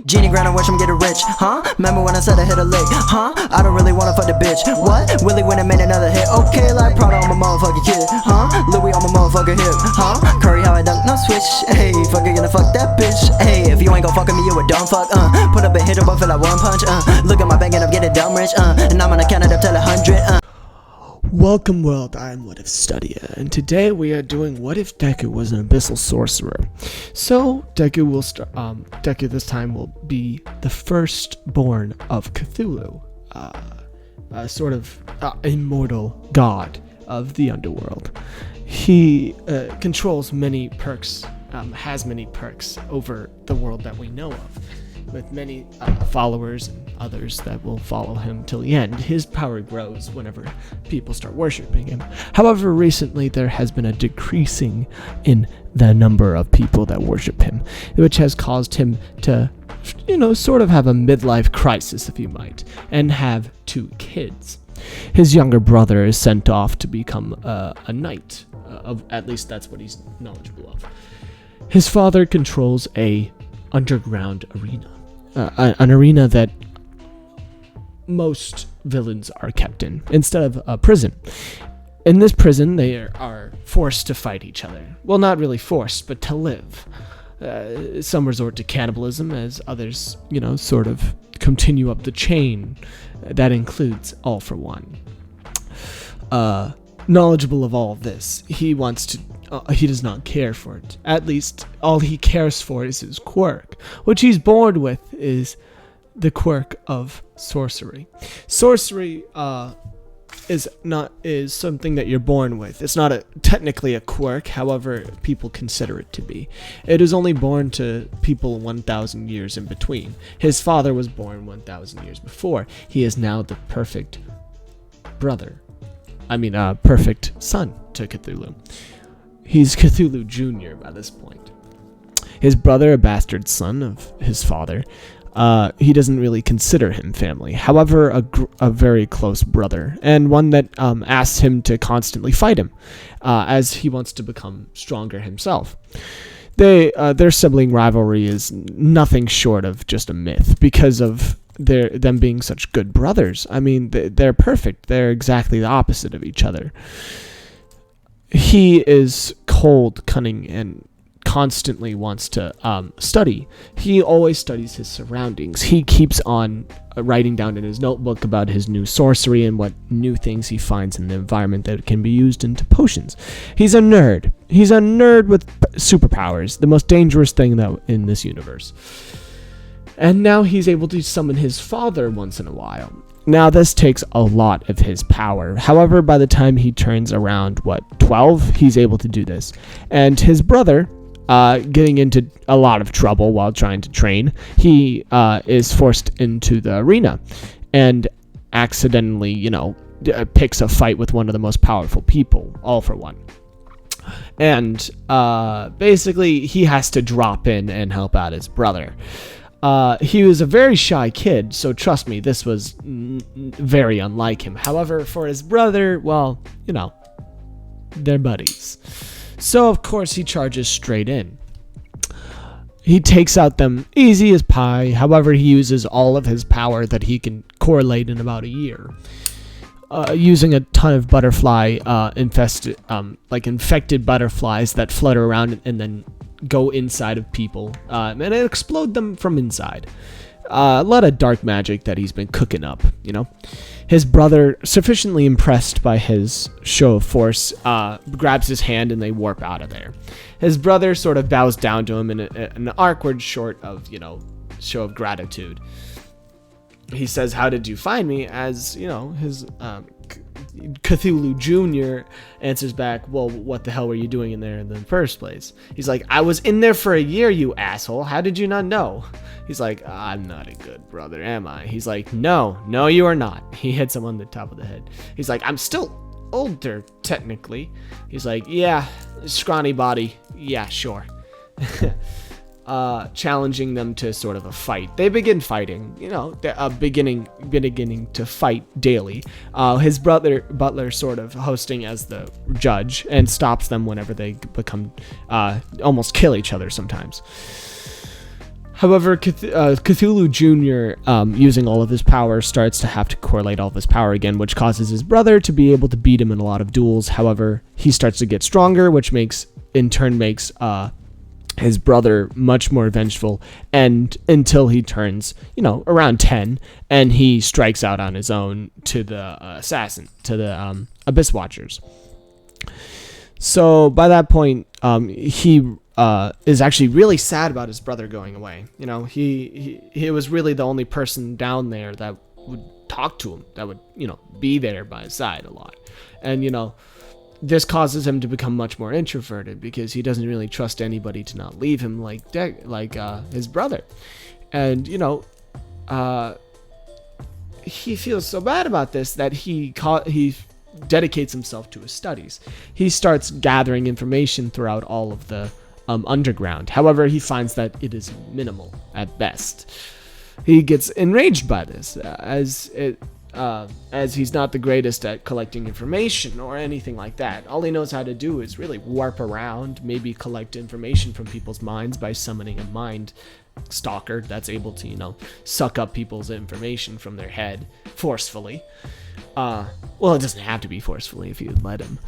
Genie grinding, watch him get rich, huh? Remember when I said I hit a lick, huh? I don't really wanna fuck the bitch, what? Willie went and made another hit, okay, like Prada on my motherfucking kid, huh? Louis on my motherfucking hip, huh? Curry how I dunk, no switch, hey, fucker gonna fuck that bitch, hey, if you ain't gon' fuck with me, you a dumb fuck, put up a hit but feel like one punch, look at my bank and I'm getting dumb rich, and I'm gonna count it up till 100, Welcome world, I'm What If Studia, and today we are doing What If Deku was an abyssal sorcerer. So Deku will Deku this time will be the firstborn of Cthulhu, a sort of immortal god of the underworld. He controls many perks, has many perks over the world that we know of, with many followers and others that will follow him till the end. His power grows whenever people start worshiping him. However, recently there has been a decreasing in the number of people that worship him, which has caused him to, sort of have a midlife crisis, if you might, and have 2 kids. His younger brother is sent off to become a knight, at least that's what he's knowledgeable of. His father controls a underground arena, an arena that most villains are kept in, instead of a prison. In this prison, they are forced to fight each other. Well, not really forced, but to live. Some resort to cannibalism, as others, sort of continue up the chain. That includes All for One. Knowledgeable of all of this, he does not care for it. At least, all he cares for is his quirk, which he's born with is the quirk of sorcery. Sorcery is something that you're born with. It's not technically a quirk, however people consider it to be. It is only born to people 1,000 years in between. His father was born 1,000 years before. He is now the perfect perfect son to Cthulhu. He's Cthulhu Jr. by this point. His brother, a bastard son of his father, he doesn't really consider him family. However, a very close brother, and one that asks him to constantly fight him, as he wants to become stronger himself. Their sibling rivalry is nothing short of just a myth because of them being such good brothers. I mean, they're perfect. They're exactly the opposite of each other. He is cold, cunning, and constantly wants to study. He always studies his surroundings. He keeps on writing down in his notebook about his new sorcery and what new things he finds in the environment that can be used into potions. He's a nerd. He's a nerd with superpowers, the most dangerous thing in this universe. And now he's able to summon his father once in a while. Now, this takes a lot of his power. However, by the time he turns around, 12, he's able to do this. And his brother, getting into a lot of trouble while trying to train, he is forced into the arena and accidentally, picks a fight with one of the most powerful people, All for One. And basically, he has to drop in and help out his brother. He was a very shy kid, so trust me, this was very unlike him. However, for his brother, well, they're buddies. So, of course, he charges straight in. He takes out them easy as pie. However, he uses all of his power that he can correlate in about a year. Using a ton of butterfly infected butterflies that flutter around and then go inside of people and explode them from inside. A lot of dark magic that he's been cooking up, His brother, sufficiently impressed by his show of force, grabs his hand and they warp out of there. His brother sort of bows down to him in an awkward short of, show of gratitude. He says, "How did you find me?" As, his Cthulhu Jr. answers back, "Well, what the hell were you doing in there in the first place?" He's like, "I was in there for a year, you asshole. How did you not know?" He's like, "I'm not a good brother, am I?" He's like, No, you are not." He hits him on the top of the head. He's like, "I'm still older, technically." He's like, "Yeah, scrawny body. Yeah, sure." Challenging them to sort of a fight. They begin fighting, beginning to fight daily. His butler sort of hosting as the judge and stops them whenever they become almost kill each other sometimes. However, Cthulhu Jr., using all of his power, starts to have to correlate all of his power again, which causes his brother to be able to beat him in a lot of duels. However, he starts to get stronger, which makes his brother much more vengeful, and until he turns, around 10, and he strikes out on his own to the Abyss Watchers. So by that point, he is actually really sad about his brother going away. He was really the only person down there that would talk to him, that would, be there by his side a lot. And, this causes him to become much more introverted because he doesn't really trust anybody to not leave him like his brother. And, he feels so bad about this that he dedicates himself to his studies. He starts gathering information throughout all of the underground. However, he finds that it is minimal at best. He gets enraged by this, as he's not the greatest at collecting information or anything like that. All he knows how to do is really warp around, maybe collect information from people's minds by summoning a mind stalker that's able to, suck up people's information from their head forcefully. Well, it doesn't have to be forcefully if you'd let him.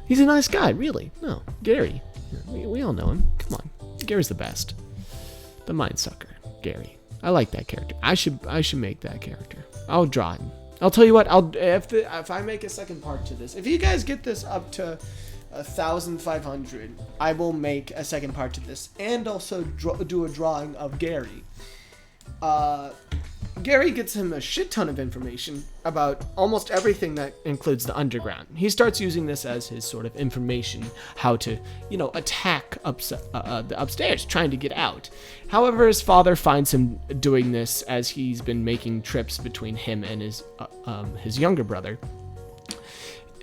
He's a nice guy, really. No, Gary. We all know him. Come on. Gary's the best. The mind sucker, Gary. I like that character. I should make that character. I'll draw him. I'll tell you what. If I make a second part to this, if you guys get this up to 1,500, I will make a second part to this, and also do a drawing of Gary. Gary gets him a shit ton of information about almost everything that includes the underground. He starts using this as his sort of information, how to, attack the upstairs, trying to get out. However, his father finds him doing this as he's been making trips between him and his younger brother.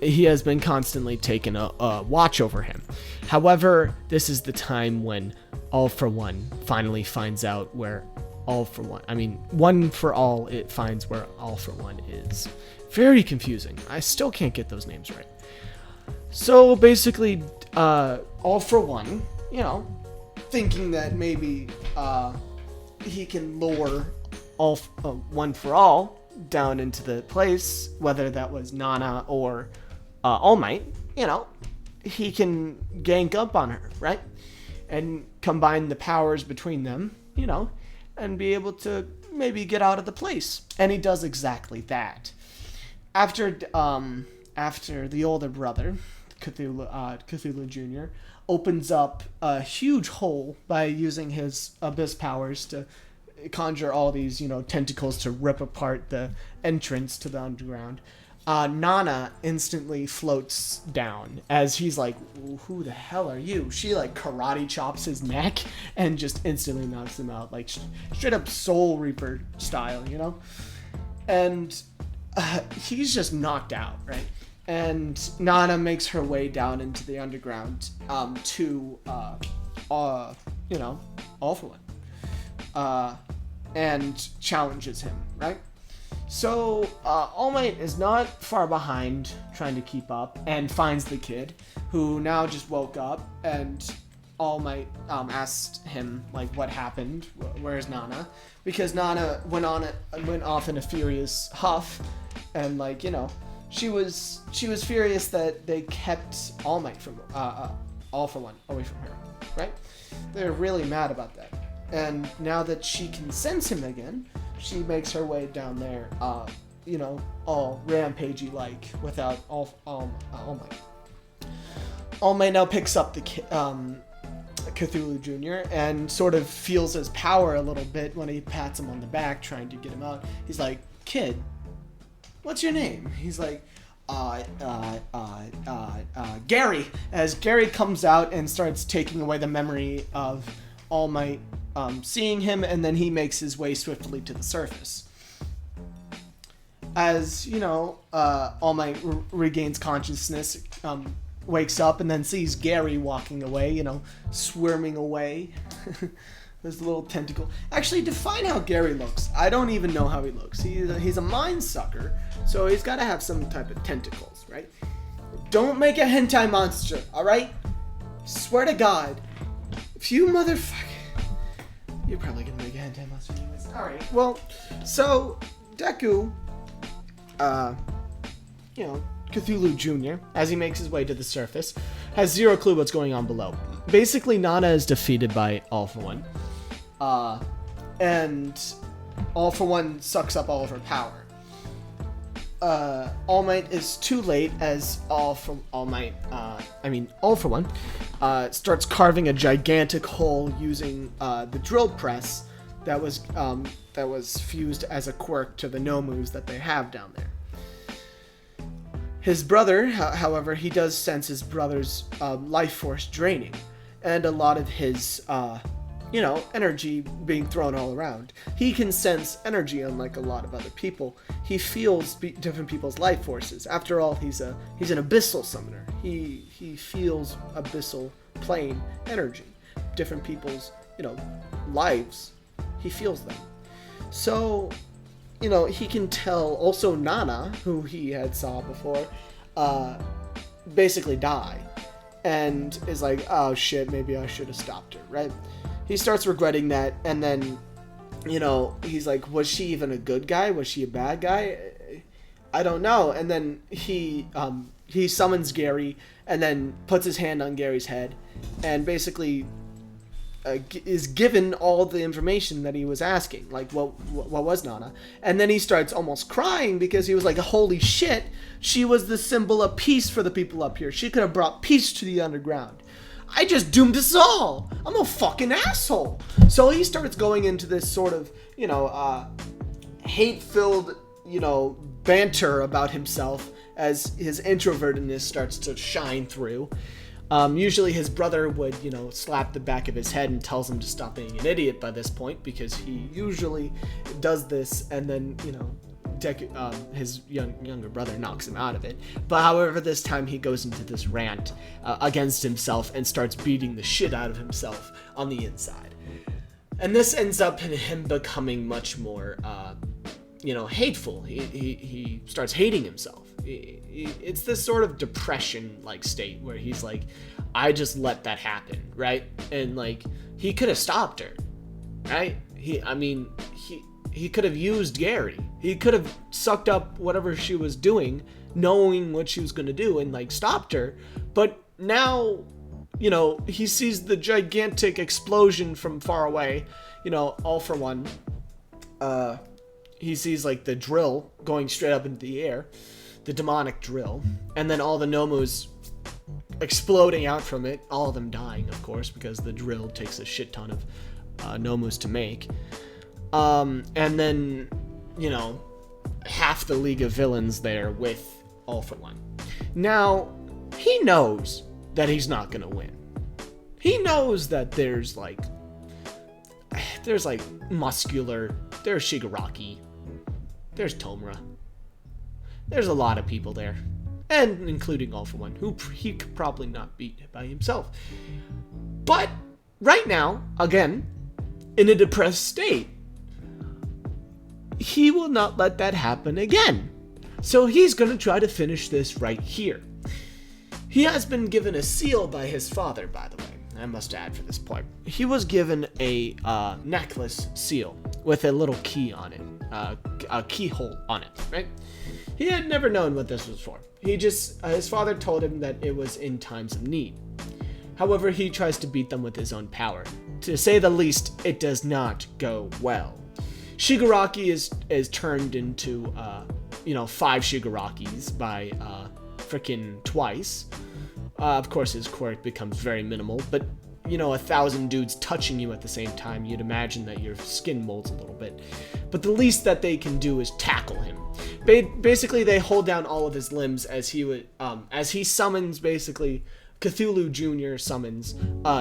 He has been constantly taking a watch over him. However, this is the time when All for One finally finds out where One for All, it finds where All for One is. Very confusing. I still can't get those names right. So basically, All for One, thinking that maybe he can lure One for All down into the place, whether that was Nana or All Might, he can gank up on her, right? And combine the powers between them, and be able to maybe get out of the place. And he does exactly that. After the older brother, Cthulhu Jr., opens up a huge hole by using his abyss powers to conjure all these, tentacles to rip apart the entrance to the underground. Nana instantly floats down as he's like, who the hell are you? She karate chops his neck and just instantly knocks him out, like straight up Soul Reaper style, And he's just knocked out, right? And Nana makes her way down into the underground to All for One, and challenges him, right? So, All Might is not far behind, trying to keep up, and finds the kid, who now just woke up, and All Might asked him, what happened, where's Nana? Because Nana went off in a furious huff, and, she was furious that they kept All Might from, All for One away from her, right? They're really mad about that. And now that she can sense him again, she makes her way down there, all rampagey without All Might. All Might now picks up the Cthulhu Jr. and sort of feels his power a little bit when he pats him on the back, trying to get him out. He's like, "Kid, what's your name?" He's like, Gary. As Gary comes out and starts taking away the memory of All Might, seeing him, and then he makes his way swiftly to the surface. As, All Might regains consciousness, wakes up, and then sees Gary walking away, squirming away. This little tentacle. Actually, define how Gary looks. I don't even know how he looks. He's a mind sucker, so he's got to have some type of tentacles, right? Don't make a hentai monster, alright? Swear to God. If you motherfucker... You're probably gonna make a hentai monster anyways. Alright, well, so Deku, Cthulhu Jr., as he makes his way to the surface, has zero clue what's going on below. Basically, Nana is defeated by All For One. And All For One sucks up all of her power. All Might is too late as All For One, starts carving a gigantic hole using the drill press that was fused as a quirk to the Nomus that they have down there. His brother, however, he does sense his brother's life force draining, and a lot of his energy being thrown all around. He can sense energy unlike a lot of other people. He feels different people's life forces. After all, he's an abyssal summoner. He feels abyssal plane energy. Different people's, lives. He feels them. So, he can tell also Nana, who he had saw before, basically die. And is like, oh shit, maybe I should have stopped her, right? He starts regretting that, and then, he's like, was she even a good guy? Was she a bad guy? I don't know. And then he summons Gary, and then puts his hand on Gary's head, and basically is given all the information that he was asking. Like, what was Nana? And then he starts almost crying because he was like, holy shit, she was the symbol of peace for the people up here. She could have brought peace to the underground. I just doomed us all. I'm a fucking asshole. So he starts going into this sort of, hate-filled, banter about himself as his introvertedness starts to shine through. Usually his brother would, slap the back of his head and tells him to stop being an idiot by this point, because he usually does this and then, his younger brother knocks him out of it. But however, this time he goes into this rant against himself and starts beating the shit out of himself on the inside. And this ends up in him becoming much more, hateful. He starts hating himself. It's this sort of depression-like state where he's like, I just let that happen, right? And like, he could have stopped her, right? He could have used Gary. He could have sucked up whatever she was doing, knowing what she was going to do, and like stopped her. But now, he sees the gigantic explosion from far away, All For One. He sees like the drill going straight up into the air, the demonic drill, and then all the Nomus exploding out from it, all of them dying, of course, because the drill takes a shit ton of Nomus to make. And then, half the League of Villains there with All For One. Now, he knows that he's not gonna win. He knows that there's Muscular, there's Shigaraki, there's Tomura. There's a lot of people there, and including All For One, who he could probably not beat by himself. But right now, again, in a depressed state, he will not let that happen again. So he's going to try to finish this right here. He has been given a seal by his father, by the way, I must add for this point. He was given a necklace seal with a little key on it, a keyhole on it, right? He had never known what this was for. His father told him that it was in times of need. However, he tries to beat them with his own power. To say the least, it does not go well. Shigaraki is turned into, 5 Shigarakis by frickin' twice. Of course, his quirk becomes very minimal, but 1,000 dudes touching you at the same time, you'd imagine that your skin molds a little bit. But the least that they can do is tackle him. Basically, they hold down all of his limbs as he summons, basically, Cthulhu Jr. summons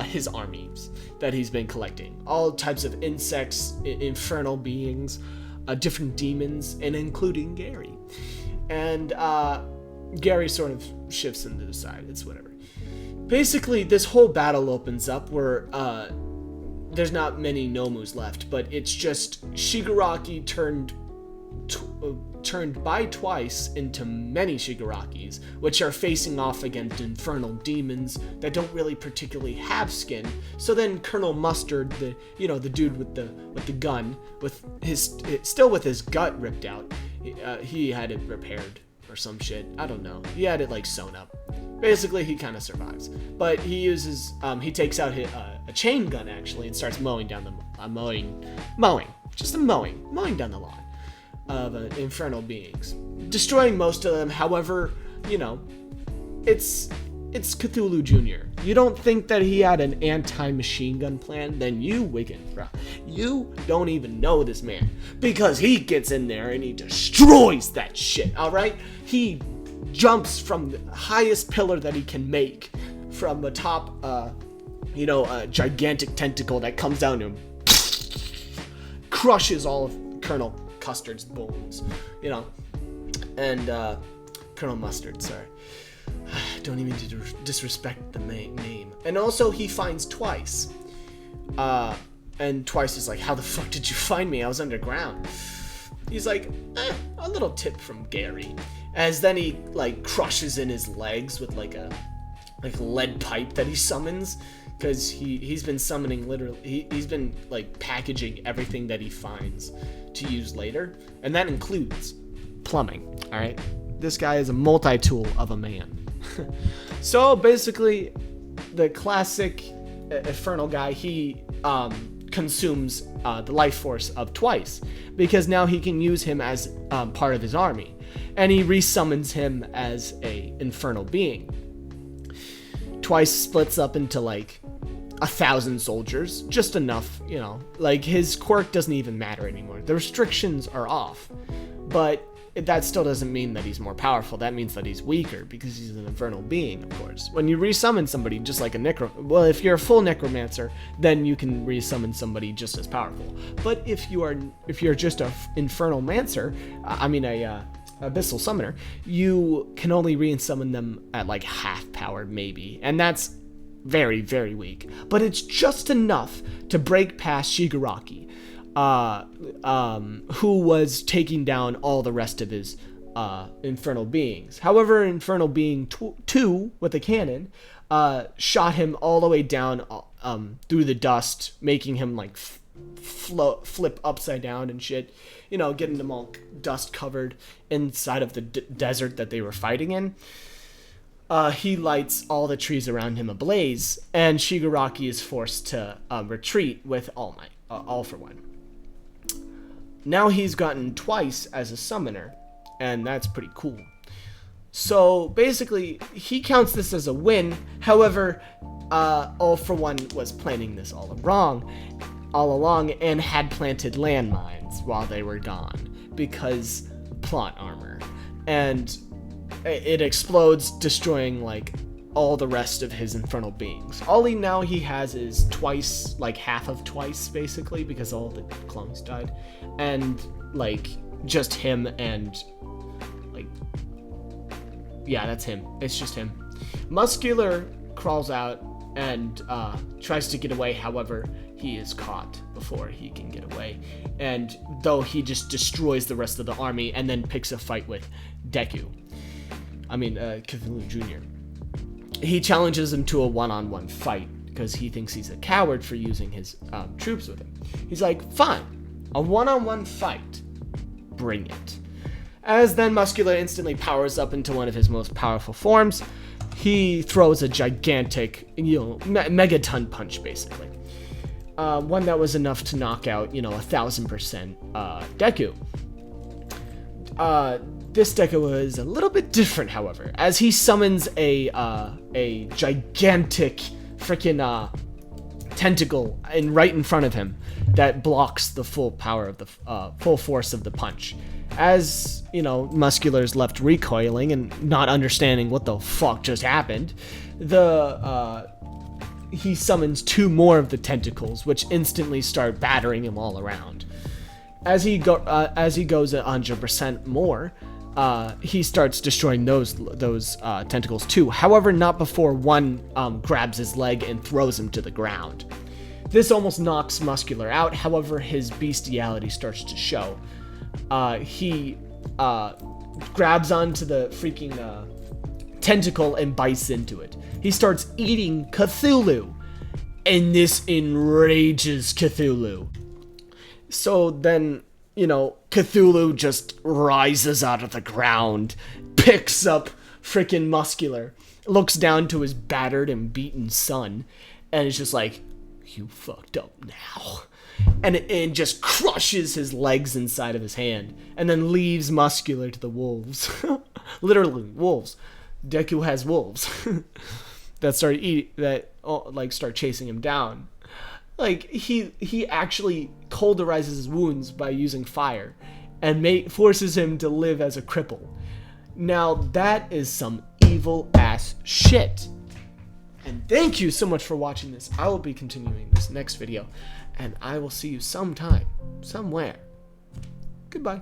his armies that he's been collecting. All types of insects, infernal beings, different demons, and including Gary. And Gary sort of shifts into the side. It's whatever. Basically, this whole battle opens up where there's not many Nomus left, but it's just Shigaraki turned turned by Twice into many Shigarakis, which are facing off against infernal demons that don't really particularly have skin. So then Colonel Mustard, the dude with the gun, with his gut ripped out, he had it repaired or some shit. I don't know. He had it like sewn up. Basically, he kind of survives, but he uses he takes out a chain gun actually and starts mowing down the mowing down the lawn of infernal beings, destroying most of them. However, it's Cthulhu Jr. You don't think that he had an anti-machine gun plan? Then you wicked, bro. You don't even know this man, because he gets in there and he destroys that shit. All right, he jumps from the highest pillar that he can make from atop a gigantic tentacle that comes down to him, crushes all of Colonel Custard's bones, and Colonel Mustard, sorry. Don't even disrespect the name. And also he finds Twice. And Twice is like, how the fuck did you find me? I was underground. He's like, a little tip from Gary. As then he crushes in his legs with a lead pipe that he summons, because he's been summoning literally, he's been packaging everything that he finds to use later, and that includes plumbing. All right, this guy is a multi-tool of a man. So basically, the classic infernal guy, he consumes the life force of Twice, because now he can use him as part of his army, and he resummons him as a infernal being. Twice splits up into 1,000 soldiers, just enough, his quirk doesn't even matter anymore. The restrictions are off, but that still doesn't mean that he's more powerful. That means that he's weaker, because he's an infernal being, of course. When you resummon somebody, just like if you're a full necromancer, then you can resummon somebody just as powerful. But if you're just a infernal mancer, abyssal summoner, you can only resummon them at half power, maybe, and that's very, very weak. But it's just enough to break past Shigaraki, who was taking down all the rest of his infernal beings. However, Infernal Being 2 with a cannon shot him all the way down through the dust, making him flip upside down and shit, getting them all dust covered inside of the desert that they were fighting in. He lights all the trees around him ablaze, and Shigaraki is forced to retreat with All Might, All for One. Now he's gotten Twice as a summoner, and that's pretty cool. So basically, he counts this as a win. However, All for One was planning this all along, and had planted landmines while they were gone, because plot armor. And it explodes, destroying all the rest of his infernal beings. All he has is Twice, half of Twice, basically, because all the clones died, and just him, and yeah, that's him. It's just him. Muscular crawls out and tries to get away. However, he is caught before he can get away, and though he just destroys the rest of the army and then picks a fight with Deku. Cthulhu Jr. He challenges him to a one-on-one fight, because he thinks he's a coward for using his troops with him. He's like, fine, a one-on-one fight, bring it. As then Muscular instantly powers up into one of his most powerful forms, he throws a gigantic, megaton punch, basically. One that was enough to knock out, 1,000% Deku. This Deku is a little bit different, however, as he summons a gigantic freaking tentacle right in front of him that blocks the full power of the full force of the punch. As Muscular's left recoiling and not understanding what the fuck just happened, he summons 2 more of the tentacles, which instantly start battering him all around. As he goes 100% more, he starts destroying those tentacles too. However, not before one grabs his leg and throws him to the ground. This almost knocks Muscular out. However, his bestiality starts to show. he grabs onto the freaking tentacle and bites into it. He starts eating Cthulhu, and this enrages Cthulhu. So then, Cthulhu just rises out of the ground, picks up freaking Muscular, looks down to his battered and beaten son, and is just like, you fucked up now. And just crushes his legs inside of his hand, and then leaves Muscular to the wolves. Literally, wolves. Deku has wolves that start chasing him down. Like, he actually cauterizes his wounds by using fire, and forces him to live as a cripple. Now that is some evil ass shit. And thank you so much for watching this. I will be continuing this next video, and I will see you sometime, somewhere. Goodbye.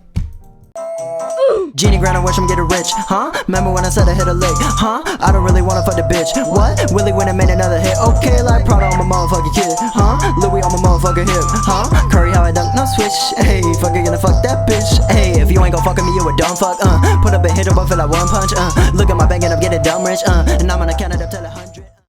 Genie grind, I wish I'm getting rich, huh? Remember when I said I hit a lick, huh? I don't really wanna fuck the bitch, what? Willie went and made another hit, okay, like Prada on my motherfucking kid, huh? Louis on my motherfucking hip, huh? Curry how I dunk, no switch, hey, fucker gonna fuck that bitch, hey, if you ain't gon' fuck with me, you a dumb fuck, put up and hit him up for like one punch, look at my bank and I'm getting dumb rich, and I'm gonna count it up till 100.